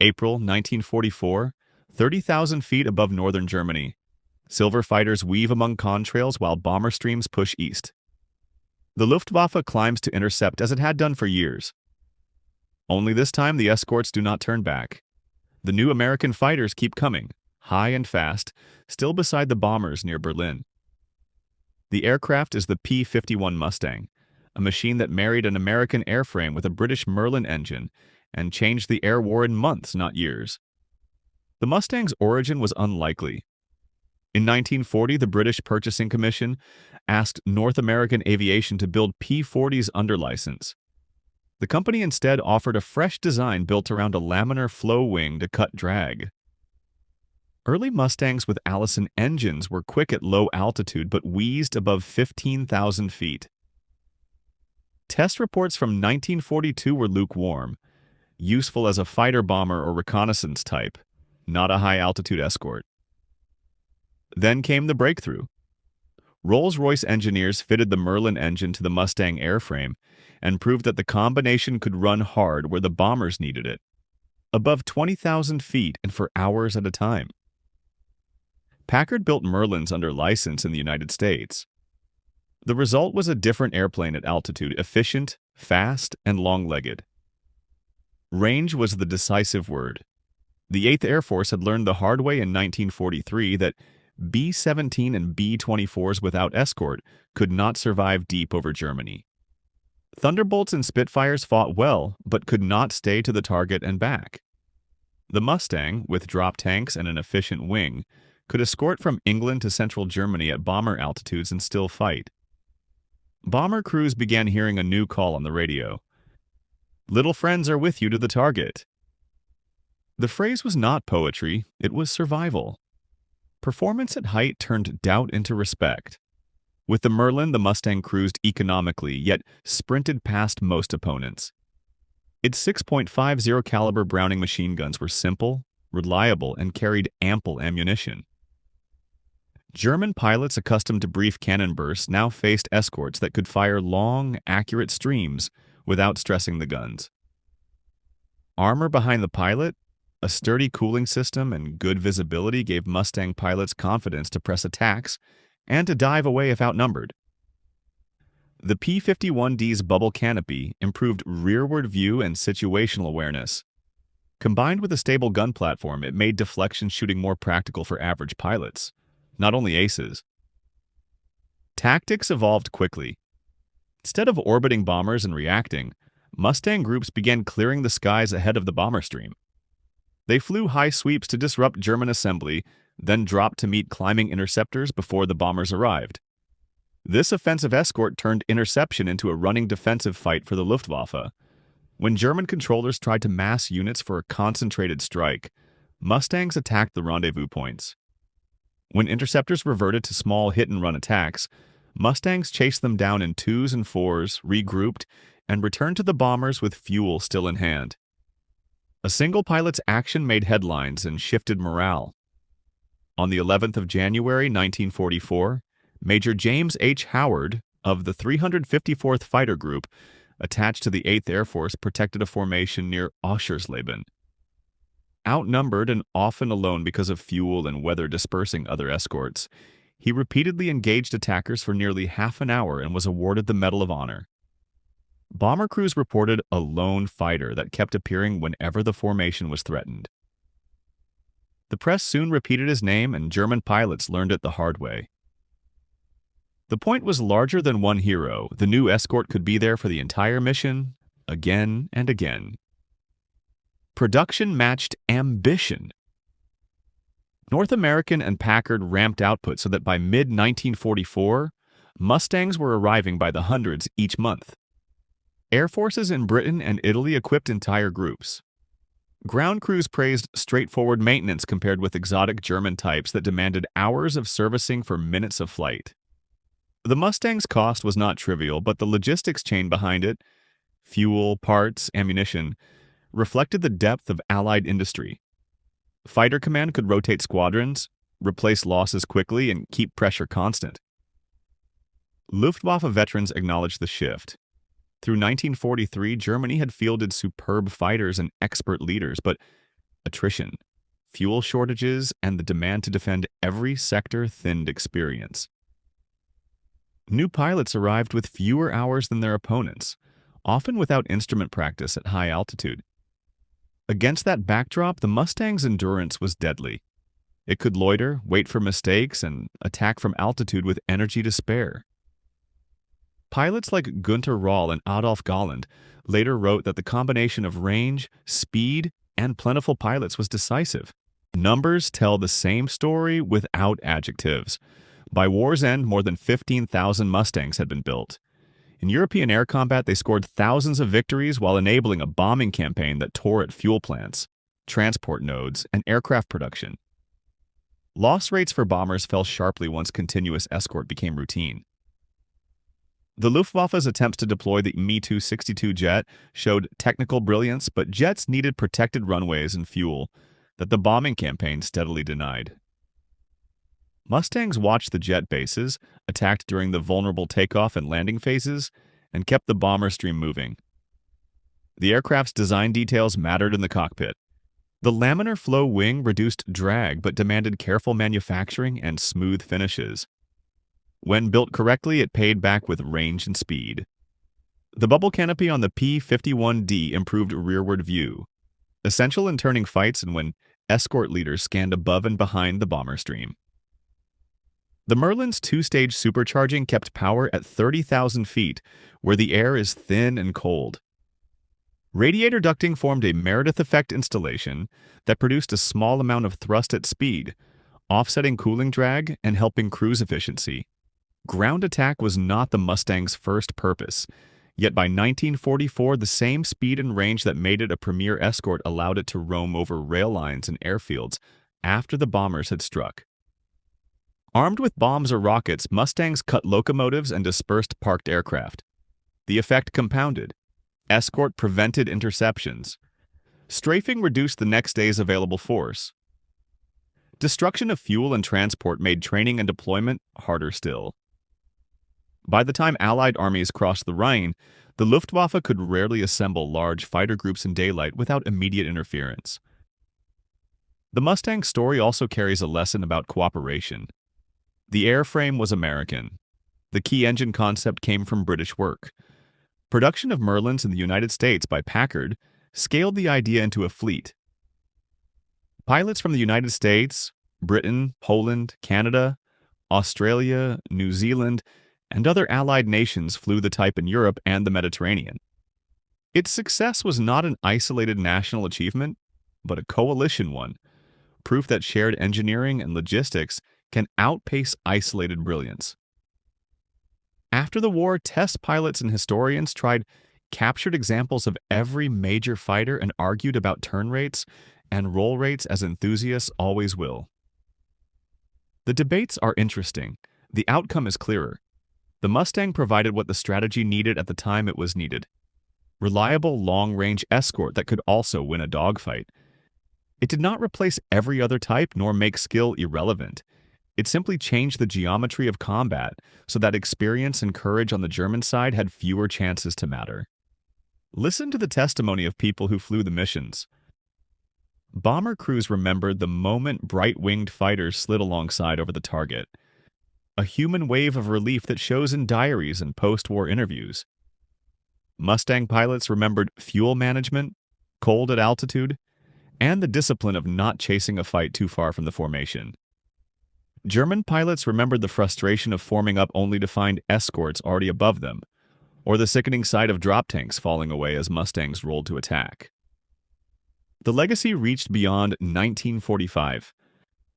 April 1944, 30,000 feet above northern Germany. Silver fighters weave among contrails while bomber streams push east. The Luftwaffe climbs to intercept as it had done for years. Only this time the escorts do not turn back. The new American fighters keep coming, high and fast, still beside the bombers near Berlin. The aircraft is the P-51 Mustang, a machine that married an American airframe with a British Merlin engine and changed the air war in months, not years. The Mustang's origin was unlikely. In 1940, the British Purchasing Commission asked North American Aviation to build P-40s under license. The company instead offered a fresh design built around a laminar flow wing to cut drag. Early Mustangs with Allison engines were quick at low altitude but wheezed above 15,000 feet. Test reports from 1942 were lukewarm, useful as a fighter-bomber or reconnaissance type, not a high-altitude escort. Then came the breakthrough. Rolls-Royce engineers fitted the Merlin engine to the Mustang airframe and proved that the combination could run hard where the bombers needed it, above 20,000 feet and for hours at a time. Packard built Merlins under license in the United States. The result was a different airplane at altitude, efficient, fast, and long-legged. Range was the decisive word. The 8th Air Force had learned the hard way in 1943 that B-17 and B-24s without escort could not survive deep over Germany. Thunderbolts and Spitfires fought well, but could not stay to the target and back. The Mustang, with drop tanks and an efficient wing, could escort from England to central Germany at bomber altitudes and still fight. Bomber crews began hearing a new call on the radio. "Little friends are with you to the target." The phrase was not poetry, it was survival. Performance at height turned doubt into respect. With the Merlin, the Mustang cruised economically, yet sprinted past most opponents. Its 6.50 caliber Browning machine guns were simple, reliable, and carried ample ammunition. German pilots accustomed to brief cannon bursts now faced escorts that could fire long, accurate streams without stressing the guns. Armor behind the pilot, a sturdy cooling system, and good visibility gave Mustang pilots confidence to press attacks and to dive away if outnumbered. The P-51D's bubble canopy improved rearward view and situational awareness. Combined with a stable gun platform, it made deflection shooting more practical for average pilots, not only aces. Tactics evolved quickly. Instead of orbiting bombers and reacting, Mustang groups began clearing the skies ahead of the bomber stream. They flew high sweeps to disrupt German assembly, then dropped to meet climbing interceptors before the bombers arrived. This offensive escort turned interception into a running defensive fight for the Luftwaffe. When German controllers tried to mass units for a concentrated strike, Mustangs attacked the rendezvous points. When interceptors reverted to small hit-and-run attacks, Mustangs chased them down in 2s and 4s, regrouped, and returned to the bombers with fuel still in hand. A single pilot's action made headlines and shifted morale. On the 11th of January 1944, Major James H. Howard of the 354th Fighter Group, attached to the 8th Air Force, protected a formation near Oschersleben. Outnumbered and often alone because of fuel and weather dispersing other escorts, he repeatedly engaged attackers for nearly half an hour and was awarded the Medal of Honor. Bomber crews reported a lone fighter that kept appearing whenever the formation was threatened. The press soon repeated his name, and German pilots learned it the hard way. The point was larger than one hero. The new escort could be there for the entire mission, again and again. Production matched ambition. North American and Packard ramped output so that by mid-1944, Mustangs were arriving by the hundreds each month. Air forces in Britain and Italy equipped entire groups. Ground crews praised straightforward maintenance compared with exotic German types that demanded hours of servicing for minutes of flight. The Mustang's cost was not trivial, but the logistics chain behind it, fuel, parts, ammunition, reflected the depth of Allied industry. Fighter command could rotate squadrons, replace losses quickly, and keep pressure constant. Luftwaffe veterans acknowledged the shift. Through 1943, Germany had fielded superb fighters and expert leaders, but attrition, fuel shortages, and the demand to defend every sector-thinned experience. New pilots arrived with fewer hours than their opponents, often without instrument practice at high altitude. Against that backdrop, the Mustang's endurance was deadly. It could loiter, wait for mistakes, and attack from altitude with energy to spare. Pilots like Günter Rall and Adolf Galland later wrote that the combination of range, speed, and plentiful pilots was decisive. Numbers tell the same story without adjectives. By war's end, more than 15,000 Mustangs had been built. In European air combat, they scored thousands of victories while enabling a bombing campaign that tore at fuel plants, transport nodes, and aircraft production. Loss rates for bombers fell sharply once continuous escort became routine. The Luftwaffe's attempts to deploy the Me-262 jet showed technical brilliance, but jets needed protected runways and fuel that the bombing campaign steadily denied. Mustangs watched the jet bases, attacked during the vulnerable takeoff and landing phases, and kept the bomber stream moving. The aircraft's design details mattered in the cockpit. The laminar flow wing reduced drag but demanded careful manufacturing and smooth finishes. When built correctly, it paid back with range and speed. The bubble canopy on the P-51D improved rearward view, essential in turning fights and when escort leaders scanned above and behind the bomber stream. The Merlin's two-stage supercharging kept power at 30,000 feet, where the air is thin and cold. Radiator ducting formed a Meredith effect installation that produced a small amount of thrust at speed, offsetting cooling drag and helping cruise efficiency. Ground attack was not the Mustang's first purpose, yet by 1944 the same speed and range that made it a premier escort allowed it to roam over rail lines and airfields after the bombers had struck. Armed with bombs or rockets, Mustangs cut locomotives and dispersed parked aircraft. The effect compounded. Escort prevented interceptions. Strafing reduced the next day's available force. Destruction of fuel and transport made training and deployment harder still. By the time Allied armies crossed the Rhine, the Luftwaffe could rarely assemble large fighter groups in daylight without immediate interference. The Mustang story also carries a lesson about cooperation. The airframe was American. The key engine concept came from British work. Production of Merlins in the United States by Packard scaled the idea into a fleet. Pilots from the United States, Britain, Poland, Canada, Australia, New Zealand, and other allied nations flew the type in Europe and the Mediterranean. Its success was not an isolated national achievement, but a coalition one, proof that shared engineering and logistics can outpace isolated brilliance. After the war, test pilots and historians tried captured examples of every major fighter and argued about turn rates and roll rates as enthusiasts always will. The debates are interesting. The outcome is clearer. The Mustang provided what the strategy needed at the time it was needed. Reliable long-range escort that could also win a dogfight. It did not replace every other type nor make skill irrelevant. It simply changed the geometry of combat so that experience and courage on the German side had fewer chances to matter. Listen to the testimony of people who flew the missions. Bomber crews remembered the moment bright-winged fighters slid alongside over the target. A human wave of relief that shows in diaries and post-war interviews. Mustang pilots remembered fuel management, cold at altitude, and the discipline of not chasing a fight too far from the formation. German pilots remembered the frustration of forming up only to find escorts already above them, or the sickening sight of drop tanks falling away as Mustangs rolled to attack. The legacy reached beyond 1945.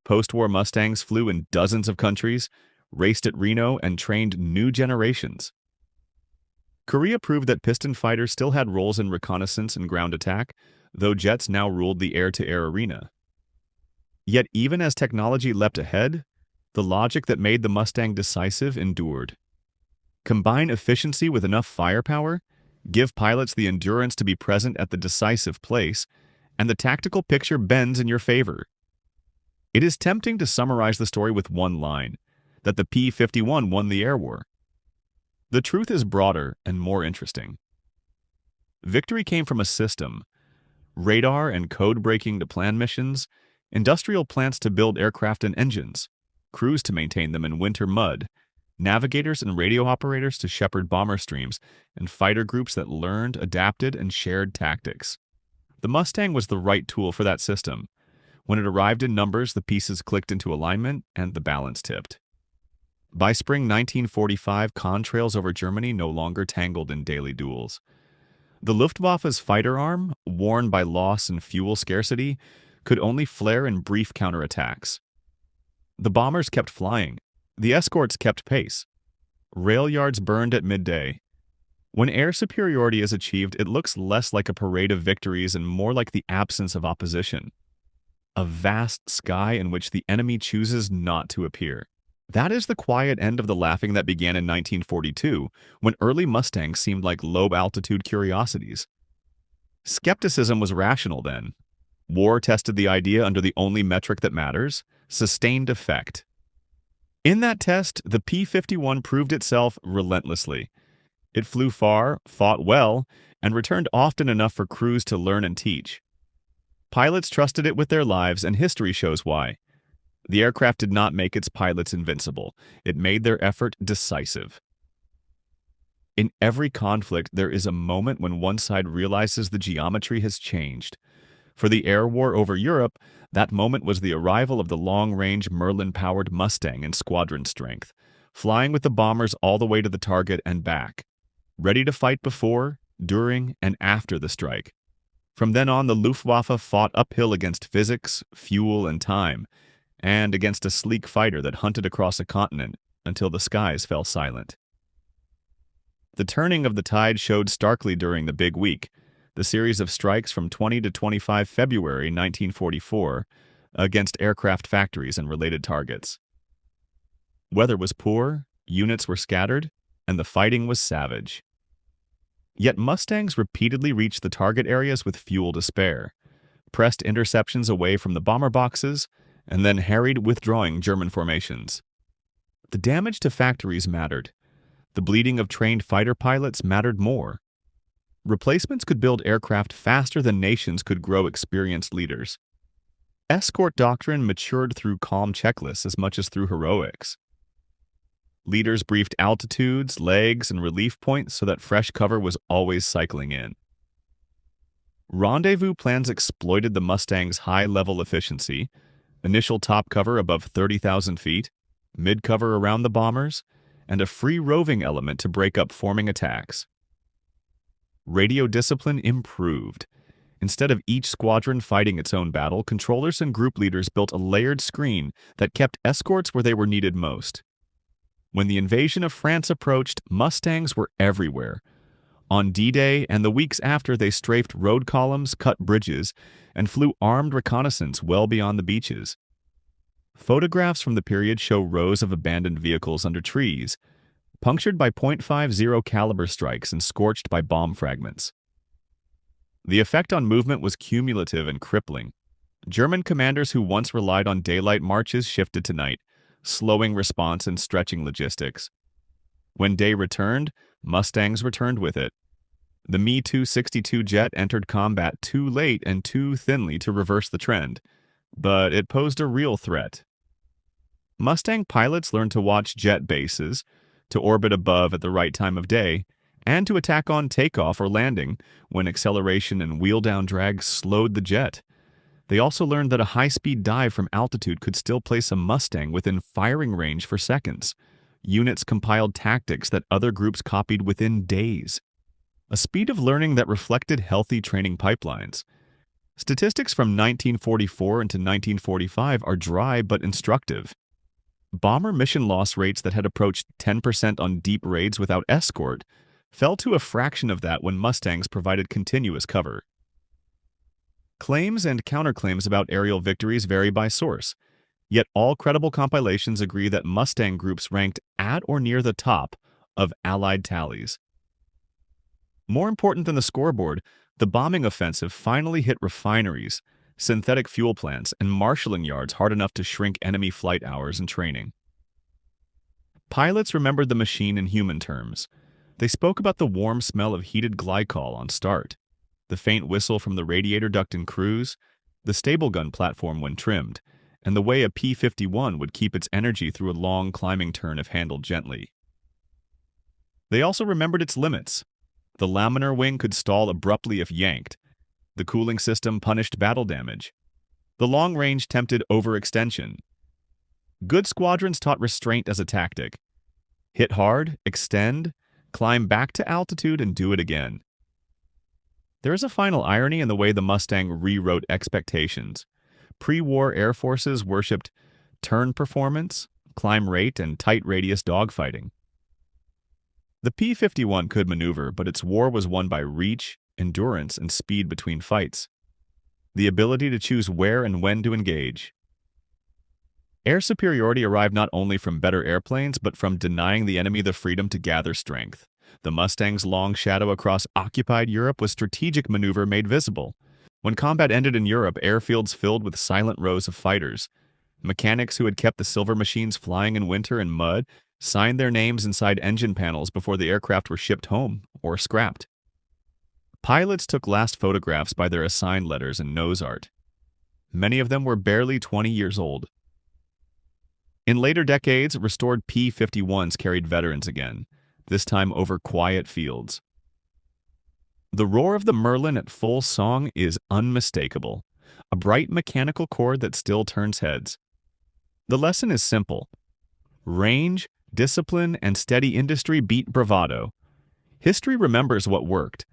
Post-war Mustangs flew in dozens of countries, raced at Reno, and trained new generations. Korea proved that piston fighters still had roles in reconnaissance and ground attack, though jets now ruled the air-to-air arena. Yet even as technology leapt ahead, the logic that made the Mustang decisive endured. Combine efficiency with enough firepower, give pilots the endurance to be present at the decisive place, and the tactical picture bends in your favor. It is tempting to summarize the story with one line, that the P-51 won the air war. The truth is broader and more interesting. Victory came from a system, radar and code breaking to plan missions, industrial plants to build aircraft and engines, crews to maintain them in winter mud, navigators and radio operators to shepherd bomber streams, and fighter groups that learned, adapted, and shared tactics. The Mustang was the right tool for that system. When it arrived in numbers, the pieces clicked into alignment and the balance tipped. By spring 1945, contrails over Germany no longer tangled in daily duels. The Luftwaffe's fighter arm, worn by loss and fuel scarcity, could only flare in brief counterattacks. The bombers kept flying. The escorts kept pace. Rail yards burned at midday. When air superiority is achieved, it looks less like a parade of victories and more like the absence of opposition. A vast sky in which the enemy chooses not to appear. That is the quiet end of the laughing that began in 1942, when early Mustangs seemed like low-altitude curiosities. Skepticism was rational then. War tested the idea under the only metric that matters: sustained effect. In that test, the P-51 proved itself relentlessly. It flew far, fought well, and returned often enough for crews to learn and teach. Pilots trusted it with their lives, and history shows why. The aircraft did not make its pilots invincible. It made their effort decisive. In every conflict, there is a moment when one side realizes the geometry has changed. For the air war over Europe, that moment was the arrival of the long-range Merlin-powered Mustang in squadron strength, flying with the bombers all the way to the target and back, ready to fight before, during, and after the strike. From then on, the Luftwaffe fought uphill against physics, fuel, and time, and against a sleek fighter that hunted across a continent until the skies fell silent. The turning of the tide showed starkly during the Big Week, the series of strikes from 20 to 25 February 1944 against aircraft factories and related targets. Weather was poor, units were scattered, and the fighting was savage. Yet Mustangs repeatedly reached the target areas with fuel to spare, pressed interceptions away from the bomber boxes, and then harried withdrawing German formations. The damage to factories mattered. The bleeding of trained fighter pilots mattered more. Replacements could build aircraft faster than nations could grow experienced leaders. Escort doctrine matured through calm checklists as much as through heroics. Leaders briefed altitudes, legs, and relief points so that fresh cover was always cycling in. Rendezvous plans exploited the Mustang's high-level efficiency: initial top cover above 30,000 feet, mid-cover around the bombers, and a free roving element to break up forming attacks. Radio discipline improved. Instead of each squadron fighting its own battle, controllers and group leaders built a layered screen that kept escorts where they were needed most. When the invasion of France approached, Mustangs were everywhere. On D-Day and the weeks after, they strafed road columns, cut bridges, and flew armed reconnaissance well beyond the beaches. Photographs from the period show rows of abandoned vehicles under trees, punctured by .50 caliber strikes and scorched by bomb fragments. The effect on movement was cumulative and crippling. German commanders who once relied on daylight marches shifted to night, slowing response and stretching logistics. When day returned, Mustangs returned with it. The Me-262 jet entered combat too late and too thinly to reverse the trend, but it posed a real threat. Mustang pilots learned to watch jet bases, to orbit above at the right time of day, and to attack on takeoff or landing when acceleration and wheel-down drag slowed the jet. They also learned that a high-speed dive from altitude could still place a Mustang within firing range for seconds. Units compiled tactics that other groups copied within days. A speed of learning that reflected healthy training pipelines. Statistics from 1944 into 1945 are dry but instructive. Bomber mission loss rates that had approached 10% on deep raids without escort fell to a fraction of that when Mustangs provided continuous cover. Claims and counterclaims about aerial victories vary by source, yet all credible compilations agree that Mustang groups ranked at or near the top of Allied tallies. More important than the scoreboard, the bombing offensive finally hit refineries, synthetic fuel plants, and marshalling yards hard enough to shrink enemy flight hours and training. Pilots remembered the machine in human terms. They spoke about the warm smell of heated glycol on start, the faint whistle from the radiator duct in cruise, the stable gun platform when trimmed, and the way a P-51 would keep its energy through a long climbing turn if handled gently. They also remembered its limits. The laminar wing could stall abruptly if yanked. The cooling system punished battle damage. The long range tempted overextension. Good squadrons taught restraint as a tactic. Hit hard, extend, climb back to altitude, and do it again. There is a final irony in the way the Mustang rewrote expectations. Pre-war air forces worshipped turn performance, climb rate, and tight radius dogfighting. The P-51 could maneuver, but its war was won by reach, endurance, and speed between fights. The ability to choose where and when to engage. Air superiority arrived not only from better airplanes, but from denying the enemy the freedom to gather strength. The Mustang's long shadow across occupied Europe was strategic maneuver made visible. When combat ended in Europe, airfields filled with silent rows of fighters. Mechanics who had kept the silver machines flying in winter and mud signed their names inside engine panels before the aircraft were shipped home or scrapped. Pilots took last photographs by their assigned letters and nose art. Many of them were barely 20 years old. In later decades, restored P-51s carried veterans again, this time over quiet fields. The roar of the Merlin at full song is unmistakable, a bright mechanical chord that still turns heads. The lesson is simple. Range, discipline, and steady industry beat bravado. History remembers what worked,